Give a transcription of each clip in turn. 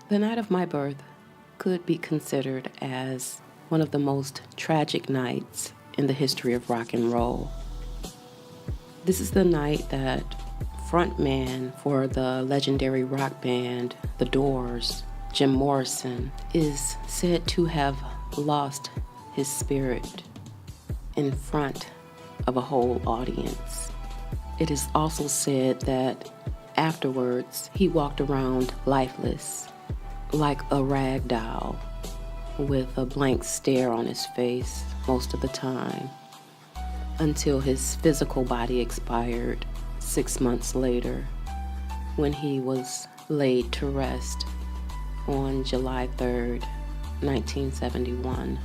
The night of my birth could be considered as one of the most tragic nights in the history of rock and roll. This is the night that frontman for the legendary rock band The Doors, Jim Morrison, is said to have lost his spirit in front of a whole audience. It is also said that afterwards he walked around lifeless, like a rag doll, with a blank stare on his face most of the time, until his physical body expired 6 months later when he was laid to rest on July 3rd, 1971.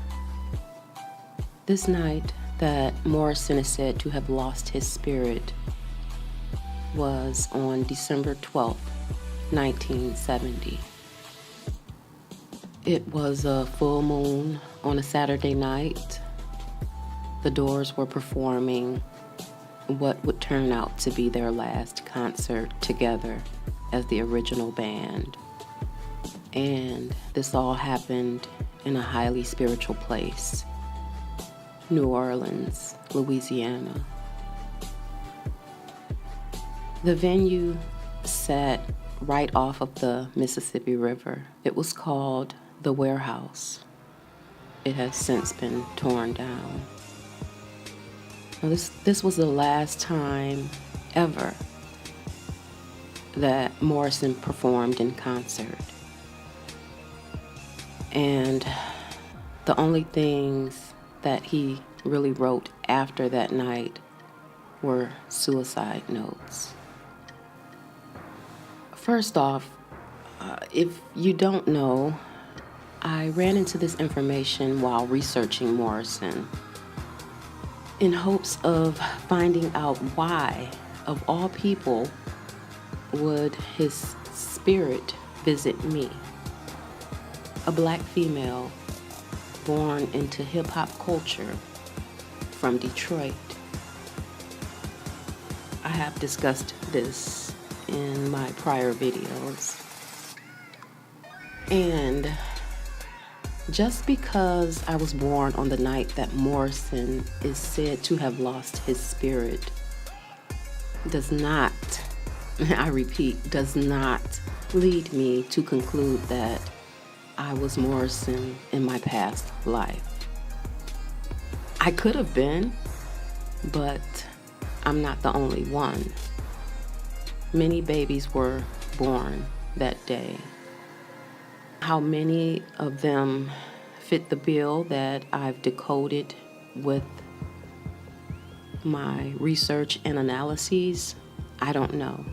This night that Morrison is said to have lost his spirit was on December 12th, 1970. It was a full moon on a Saturday night. The Doors were performing what would turn out to be their last concert together as the original band. And this all happened in a highly spiritual place, New Orleans, Louisiana. The venue sat right off of the Mississippi River. It was called The Warehouse. It has since been torn down. Now, this was the last time ever that Morrison performed in concert. And the only things that he really wrote after that night were suicide notes. First off, if you don't know, I ran into this information while researching Morrison in hopes of finding out why, of all people, would his spirit visit me, a black female born into hip-hop culture from Detroit. I have discussed this in my prior videos. And just because I was born on the night that Morrison is said to have lost his spirit does not, I repeat, does not lead me to conclude that I was Morrison in my past life. I could have been, but I'm not the only one. Many babies were born that day. How many of them fit the bill that I've decoded with my research and analyses, I don't know.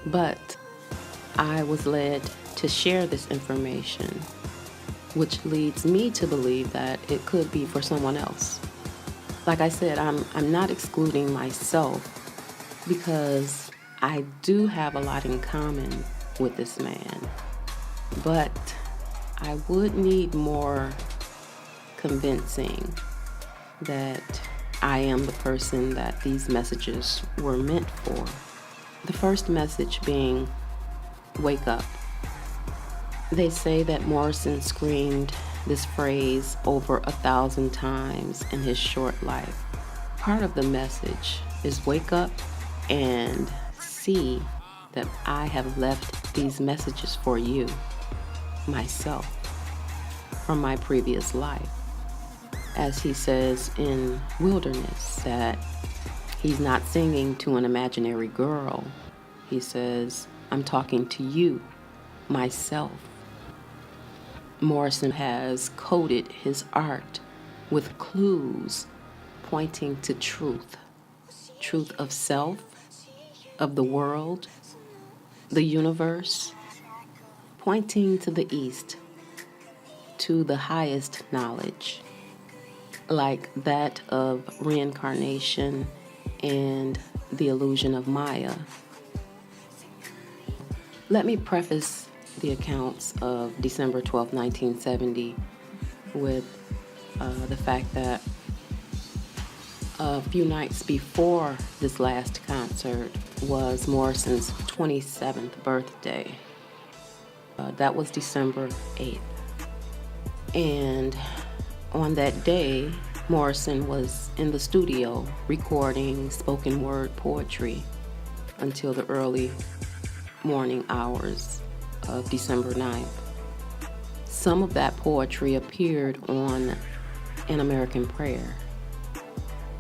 But I was led to share this information, which leads me to believe that it could be for someone else. Like I said, I'm not excluding myself because I do have a lot in common with this man. But I would need more convincing that I am the person that these messages were meant for. The first message being, wake up. They say that Morrison screamed this phrase over 1,000 times in his short life. Part of the message is wake up and see that I have left these messages for you, myself, from my previous life. As he says in Wilderness, that he's not singing to an imaginary girl. He says, I'm talking to you, myself. Morrison has coded his art with clues pointing to truth of self, of the world, the universe, pointing to the east, to the highest knowledge, like that of reincarnation and the illusion of Maya. Let me preface the accounts of December 12, 1970 with the fact that a few nights before this last concert was Morrison's 27th birthday. That was December 8th. And on that day, Morrison was in the studio recording spoken word poetry until the early morning hours of December 9th. Some of that poetry appeared on An American Prayer.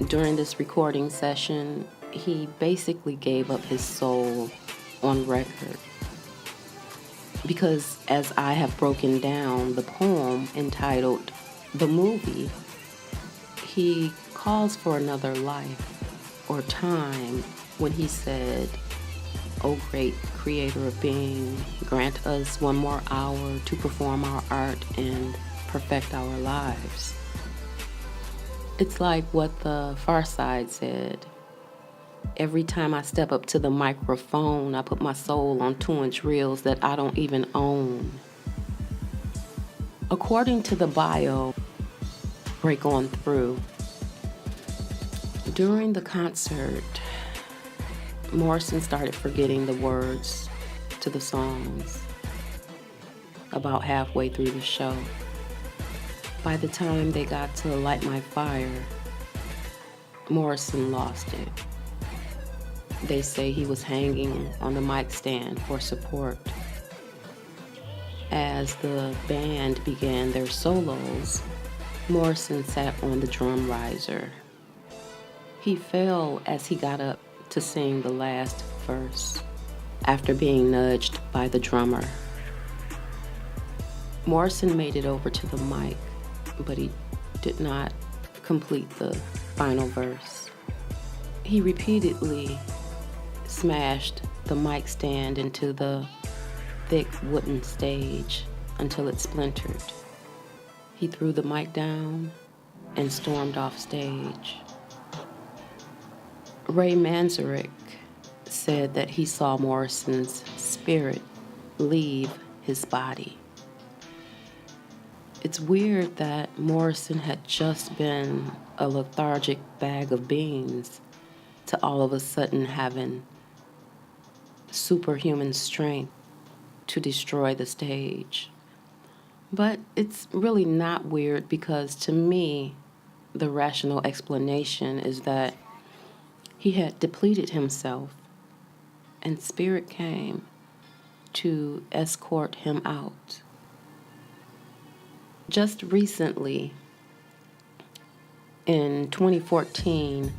During this recording session, he basically gave up his soul on record. Because as I have broken down the poem entitled The Movie, he calls for another life or time when he said, "O great creator of being, grant us one more hour to perform our art and perfect our lives." It's like what the Far Side said. Every time I step up to the microphone, I put my soul on 2-inch reels that I don't even own. According to the bio, break on through. During the concert, Morrison started forgetting the words to the songs about halfway through the show. By the time they got to Light My Fire, Morrison lost it. They say he was hanging on the mic stand for support. As the band began their solos, Morrison sat on the drum riser. He fell as he got up to sing the last verse after being nudged by the drummer. Morrison made it over to the mic, but he did not complete the final verse. He repeatedly smashed the mic stand into the thick wooden stage until it splintered. He threw the mic down and stormed off stage. Ray Manzarek said that he saw Morrison's spirit leave his body. It's weird that Morrison had just been a lethargic bag of beans to all of a sudden having superhuman strength to destroy the stage. But it's really not weird because to me, the rational explanation is that he had depleted himself and spirit came to escort him out. Just recently, in 2014,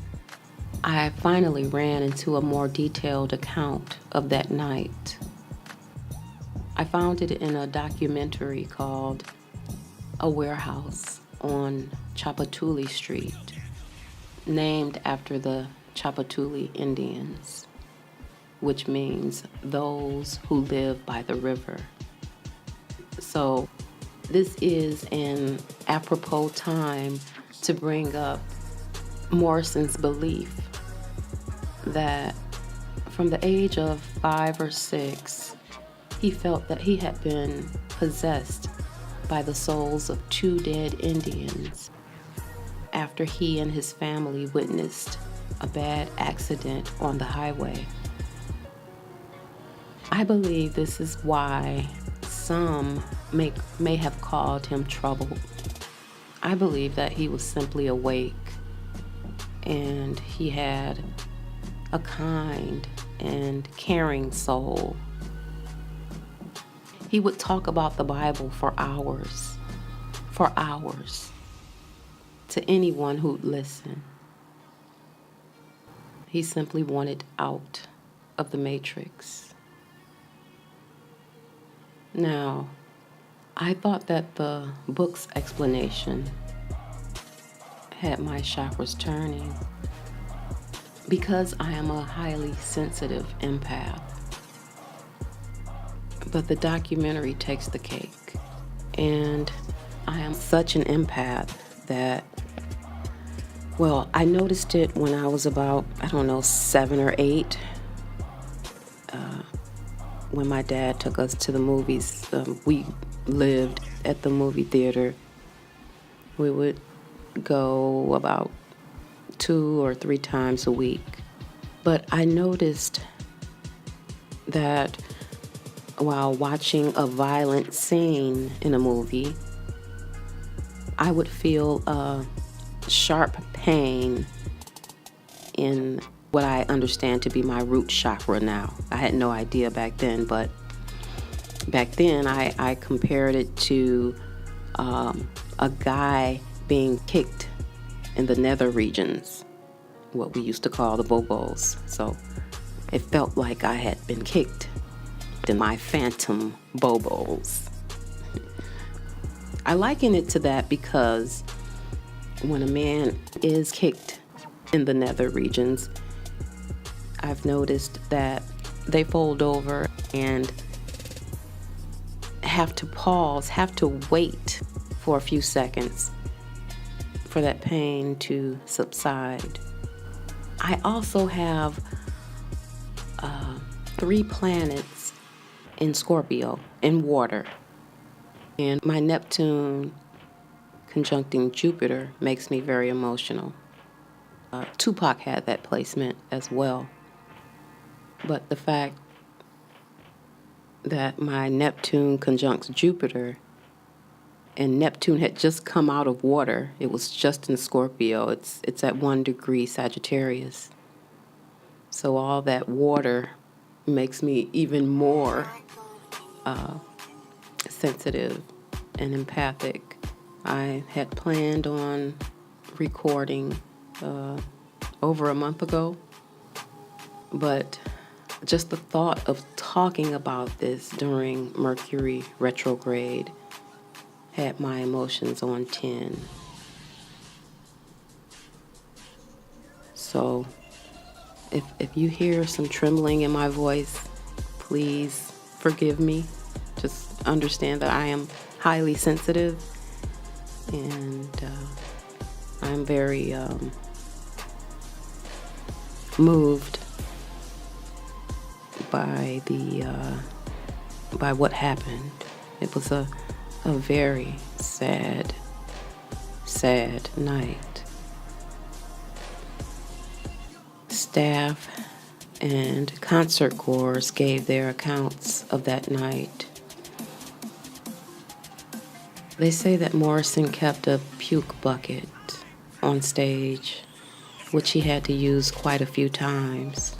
I finally ran into a more detailed account of that night. I found it in a documentary called A Warehouse on Chapatuli Street, named after the Chapatuli Indians, which means those who live by the river. So this is an apropos time to bring up Morrison's belief that from the age of 5 or 6, he felt that he had been possessed by the souls of 2 dead Indians after he and his family witnessed a bad accident on the highway. I believe this is why some may have called him troubled. I believe that he was simply awake and he had a kind and caring soul. He would talk about the Bible for hours, to anyone who'd listen. He simply wanted out of the matrix. Now, I thought that the book's explanation had my chakras turning because I am a highly sensitive empath. But the documentary takes the cake. And I am such an empath that, well, I noticed it when I was about, 7 or 8. When my dad took us to the movies, we lived at the movie theater. We would go about 2 or 3 times a week. But I noticed that while watching a violent scene in a movie, I would feel a sharp pain in what I understand to be my root chakra now. I had no idea back then, but back then I compared it to a guy being kicked in the nether regions, what we used to call the bobos. So it felt like I had been kicked in my phantom bobos. I liken it to that because when a man is kicked in the nether regions, I've noticed that they fold over and have to pause, have to wait for a few seconds for that pain to subside. I also have 3 planets in Scorpio, in water. And my Neptune conjuncting Jupiter makes me very emotional. Tupac had that placement as well. But the fact that my Neptune conjuncts Jupiter, and Neptune had just come out of water, it was just in Scorpio, it's at 1 degree Sagittarius. So all that water makes me even more sensitive and empathic. I had planned on recording over a month ago, but just the thought of talking about this during Mercury retrograde had my emotions on 10. So if you hear some trembling in my voice, please forgive me. Just understand that I am highly sensitive, and I'm very moved by what happened. It was a very sad night. Staff and concert goers gave their accounts of that night. They say that Morrison kept a puke bucket on stage, which he had to use quite a few times.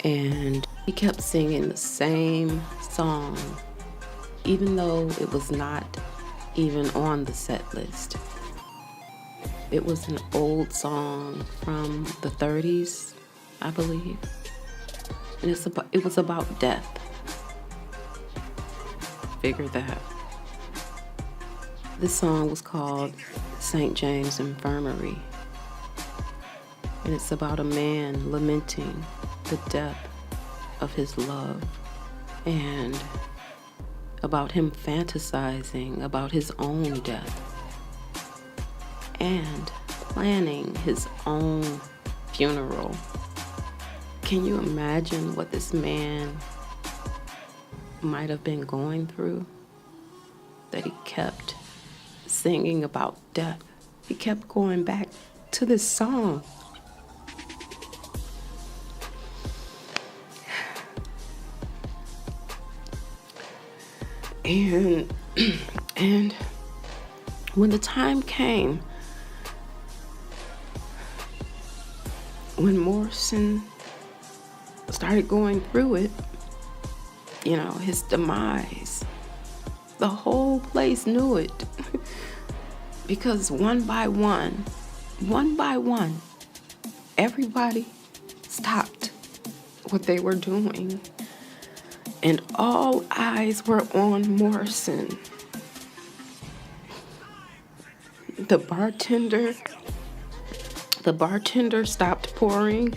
And he kept singing the same song, even though it was not even on the set list. It was an old song from the 30s, I believe. And it was about death. Figure that. This song was called St. James Infirmary. And it's about a man lamenting the death of his love, and about him fantasizing about his own death and planning his own funeral. Can you imagine what this man might have been going through, that he kept singing about death? He kept going back to this song. And when the time came, when Morrison started going through it, his demise, the whole place knew it. Because one by one, everybody stopped what they were doing. And all eyes were on Morrison. The bartender stopped pouring.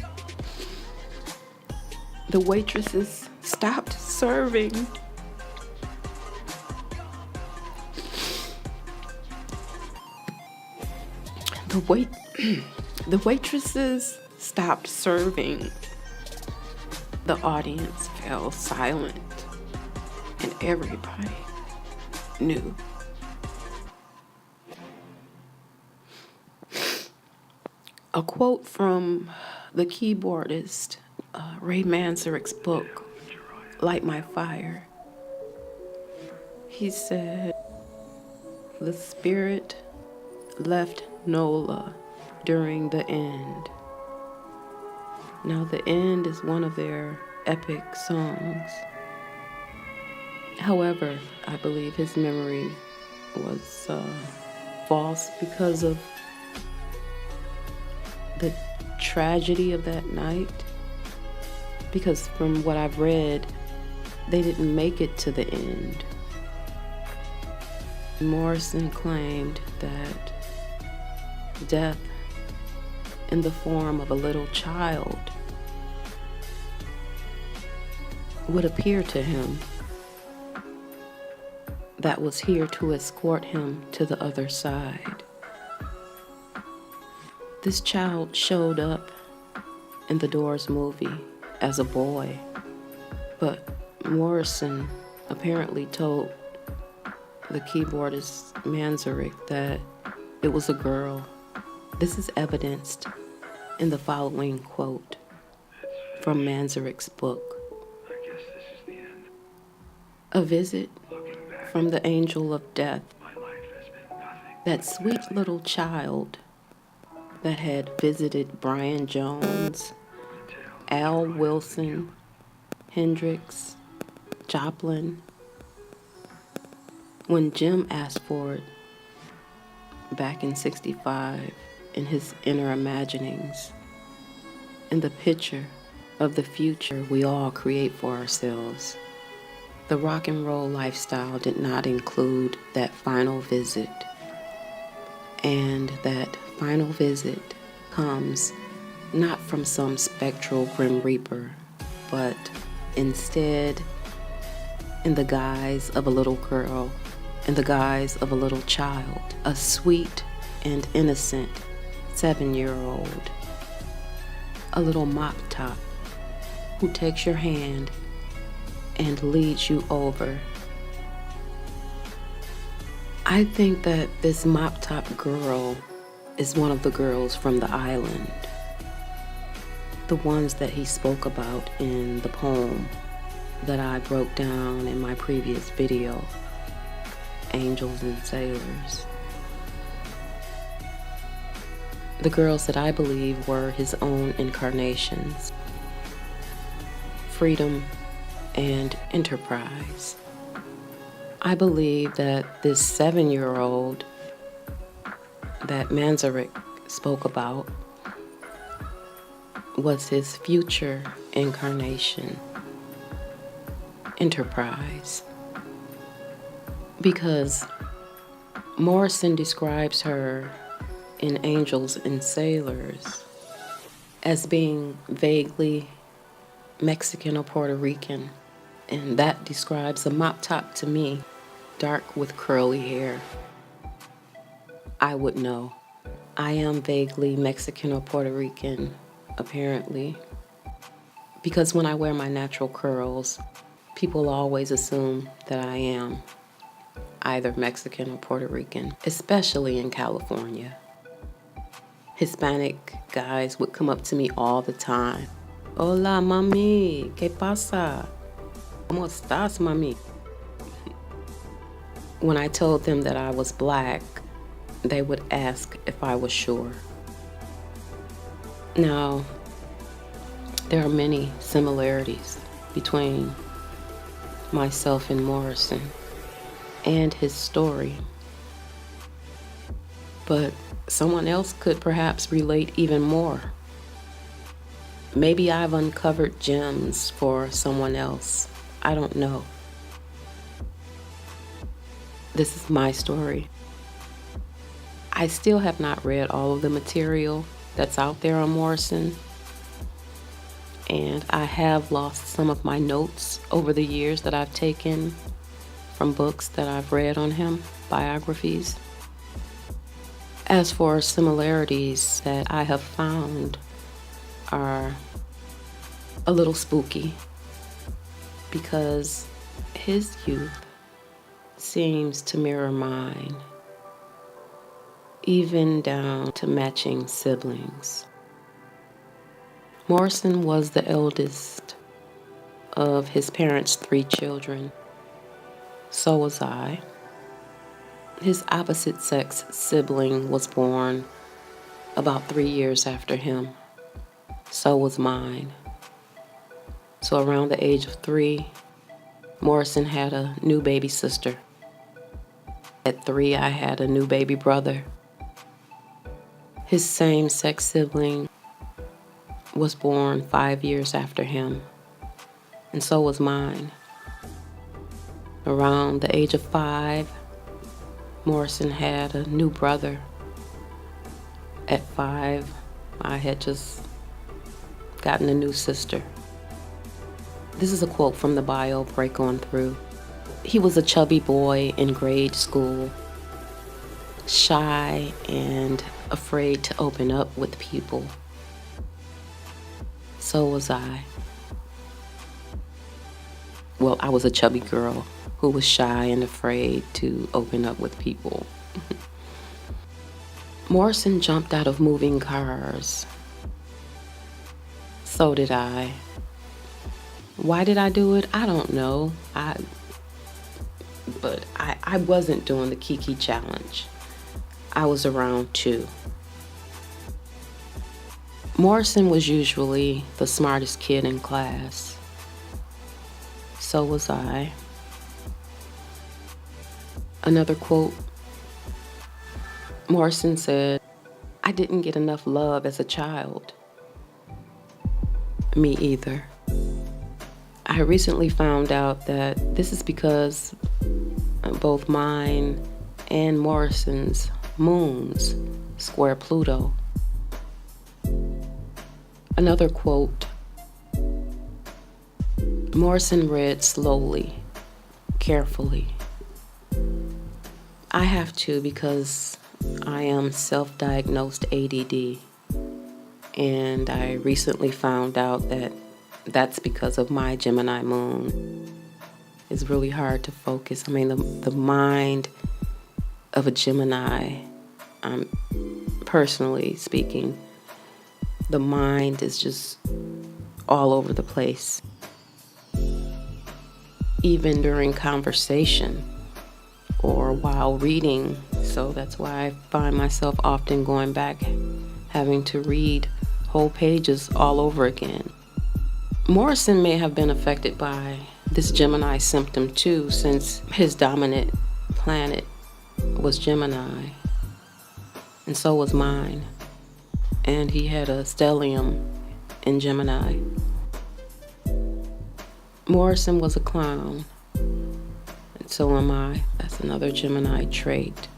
The waitresses stopped serving. The waitresses stopped serving. The audience fell silent, and everybody knew. A quote from the keyboardist, Ray Manzarek's book, light my fire. He said, the spirit left Nola during the end. Now, the end is one of their epic songs. However, I believe his memory was false because of the tragedy of that night. Because from what I've read, they didn't make it to the end. Morrison claimed that death in the form of a little child would appear to him that was here to escort him to the other side. This child showed up in the Doors movie as a boy, but Morrison apparently told the keyboardist Manzarek that it was a girl. This is evidenced in the following quote from Manzarek's book. A visit from the angel of death, that sweet little child that had visited Brian Jones, Al Wilson, Hendrix, Joplin. When Jim asked for it back in '65 in his inner imaginings, in the picture of the future we all create for ourselves, the rock and roll lifestyle did not include that final visit. And that final visit comes not from some spectral grim reaper, but instead in the guise of a little girl, in the guise of a little child, a sweet and innocent 7-year-old, a little mop top who takes your hand and leads you over. I think that this mop top girl is one of the girls from the island, the ones that he spoke about in the poem that I broke down in my previous video, Angels and Sailors. The girls that I believe were his own incarnations, Freedom and Enterprise. I believe that this 7-year-old that Manzarek spoke about was his future incarnation, Enterprise. Because Morrison describes her in Angels and Sailors as being vaguely Mexican or Puerto Rican. And that describes a mop top to me, dark with curly hair. I would know. I am vaguely Mexican or Puerto Rican, apparently. Because when I wear my natural curls, people always assume that I am either Mexican or Puerto Rican, especially in California. Hispanic guys would come up to me all the time. Hola, mami, ¿qué pasa? ¿Cómo estás, mami? When I told them that I was black, they would ask if I was sure. Now, there are many similarities between myself and Morrison and his story. But someone else could perhaps relate even more. Maybe I've uncovered gems for someone else. I don't know. This is my story. I still have not read all of the material that's out there on Morrison, and I have lost some of my notes over the years that I've taken from books that I've read on him, biographies. As for similarities that I have found are a little spooky, because his youth seems to mirror mine, even down to matching siblings. Morrison was the eldest of his parents' 3 children. So was I. His opposite sex sibling was born about 3 years after him. So was mine. So around the age of 3, Morrison had a new baby sister. At 3, I had a new baby brother. His same-sex sibling was born 5 years after him, and so was mine. Around the age of 5, Morrison had a new brother. At 5, I had just gotten a new sister. This is a quote from the bio Break On Through. He was a chubby boy in grade school, shy and afraid to open up with people. So was I. Well, I was a chubby girl who was shy and afraid to open up with people. Morrison jumped out of moving cars. So did I. Why did I do it? I don't know. But I wasn't doing the Kiki challenge. I was around 2. Morrison was usually the smartest kid in class. So was I. Another quote. Morrison said, "I didn't get enough love as a child." Me either. I recently found out that this is because both mine and Morrison's moons square Pluto. Another quote. Morrison read slowly, carefully. I have to because I am self-diagnosed ADD, and I recently found out that that's because of my Gemini moon. It's really hard to focus. I mean, the mind of a Gemini, personally speaking, the mind is just all over the place. Even during conversation or while reading. So that's why I find myself often going back, having to read whole pages all over again. Morrison may have been affected by this Gemini symptom too, since his dominant planet was Gemini, and so was mine. And he had a stellium in Gemini. Morrison was a clown, and so am I. That's another Gemini trait.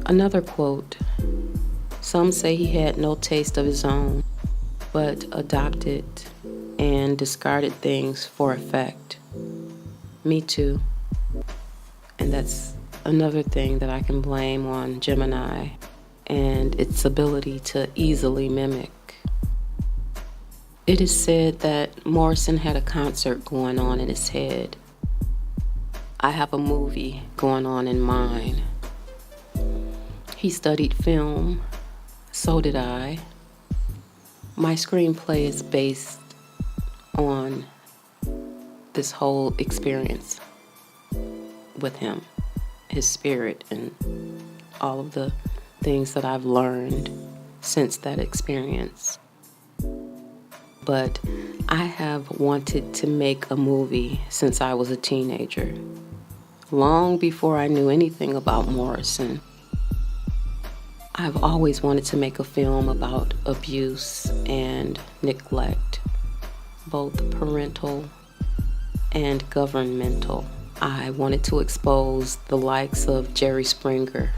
Another quote. Some say he had no taste of his own, but adopted and discarded things for effect. Me too. And that's another thing that I can blame on Gemini and its ability to easily mimic. It is said that Morrison had a concert going on in his head. I have a movie going on in mine. He studied film, so did I. My screenplay is based on this whole experience with him, his spirit, and all of the things that I've learned since that experience. But I have wanted to make a movie since I was a teenager, long before I knew anything about Morrison. I've always wanted to make a film about abuse and neglect, both parental and governmental. I wanted to expose the likes of Jerry Springer.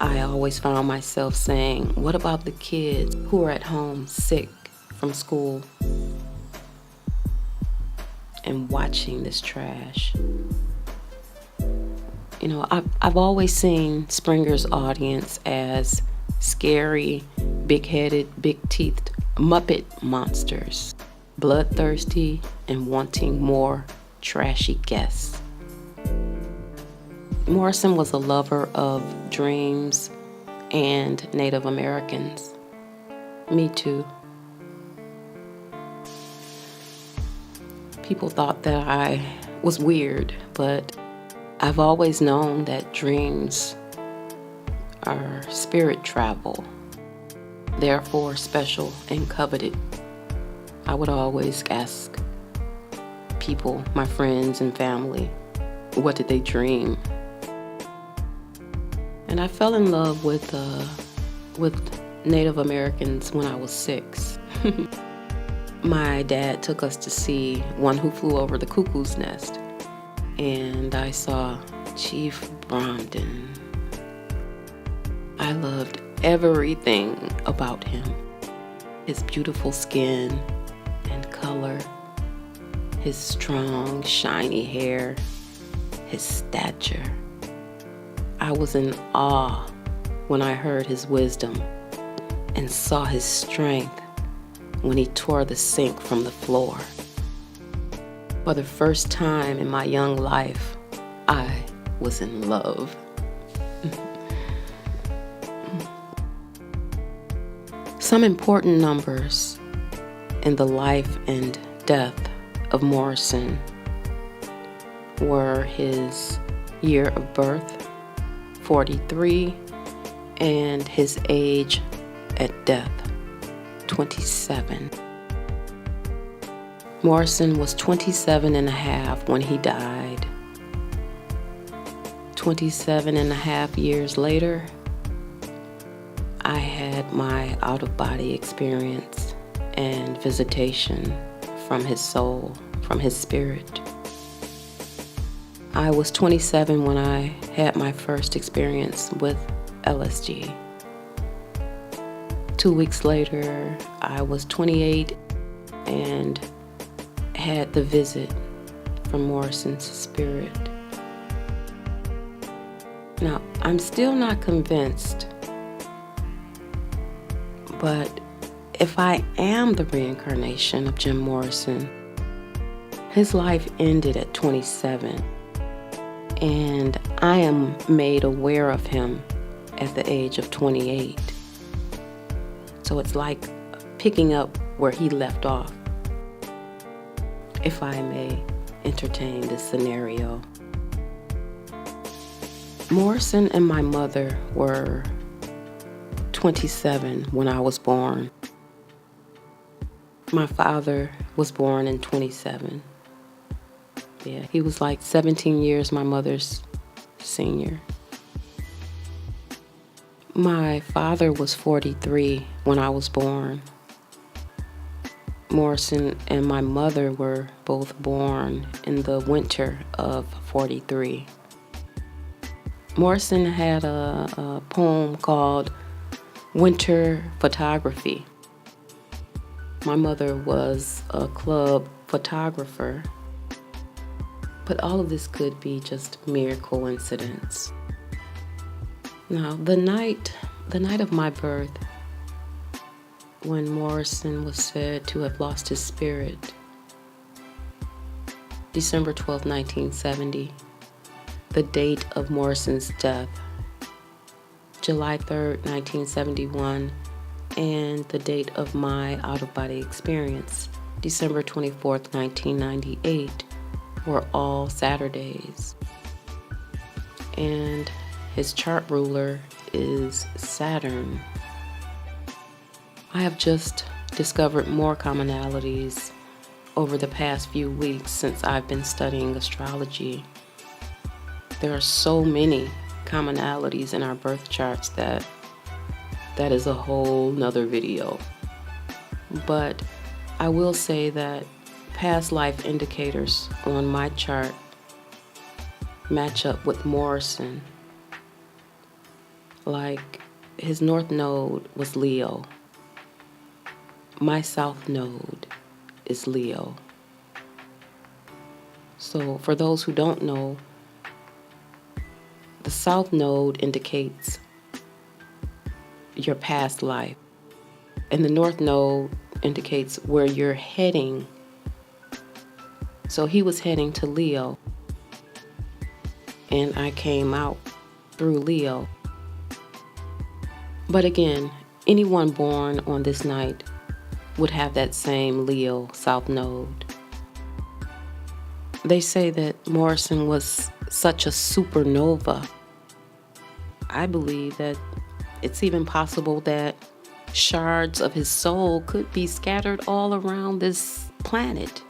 I always found myself saying, what about the kids who are at home sick from school and watching this trash? You know, I've always seen Springer's audience as scary, big-headed, big-teethed Muppet monsters, bloodthirsty and wanting more trashy guests. Morrison was a lover of dreams and Native Americans. Me too. People thought that I was weird, but I've always known that dreams are spirit travel, therefore special and coveted. I would always ask people, my friends and family, what did they dream? And I fell in love with Native Americans when I was 6. My dad took us to see One Who Flew Over the Cuckoo's Nest, and I saw Chief Bromden. I loved everything about him. His beautiful skin and color, his strong, shiny hair, his stature. I was in awe when I heard his wisdom and saw his strength when he tore the sink from the floor. For the first time in my young life, I was in love. Some important numbers in the life and death of Morrison were his year of birth, 43, and his age at death, 27. Morrison was 27 and a half when he died. 27 and a half years later, I had my out-of-body experience and visitation from his soul, from his spirit. I was 27 when I had my first experience with LSD. 2 weeks later, I was 28 and had the visit from Morrison's spirit. Now, I'm still not convinced, but if I am the reincarnation of Jim Morrison, his life ended at 27, and I am made aware of him at the age of 28. So it's like picking up where he left off, if I may entertain this scenario. Morrison and my mother were 27 when I was born. My father was born in 27. Yeah, he was like 17 years my mother's senior. My father was 43 when I was born. Morrison and my mother were both born in the winter of 43. Morrison had a poem called Winter Photography. My mother was a club photographer, but all of this could be just mere coincidence. Now, the night of my birth, when Morrison was said to have lost his spirit, December 12, 1970, the date of Morrison's death, July 3rd, 1971, and the date of my out-of-body experience, December 24th, 1998, were all Saturdays. And his chart ruler is Saturn. I have just discovered more commonalities over the past few weeks since I've been studying astrology. There are so many commonalities in our birth charts that is a whole nother video. But I will say that past life indicators on my chart match up with Morrison. Like, his north node was Leo. My south node is Leo. So for those who don't know, the south node indicates your past life, and the north node indicates where you're heading. So he was heading to Leo, and I came out through Leo. But again, anyone born on this night would have that same Leo south node. They say that Morrison was such a supernova. I believe that it's even possible that shards of his soul could be scattered all around this planet.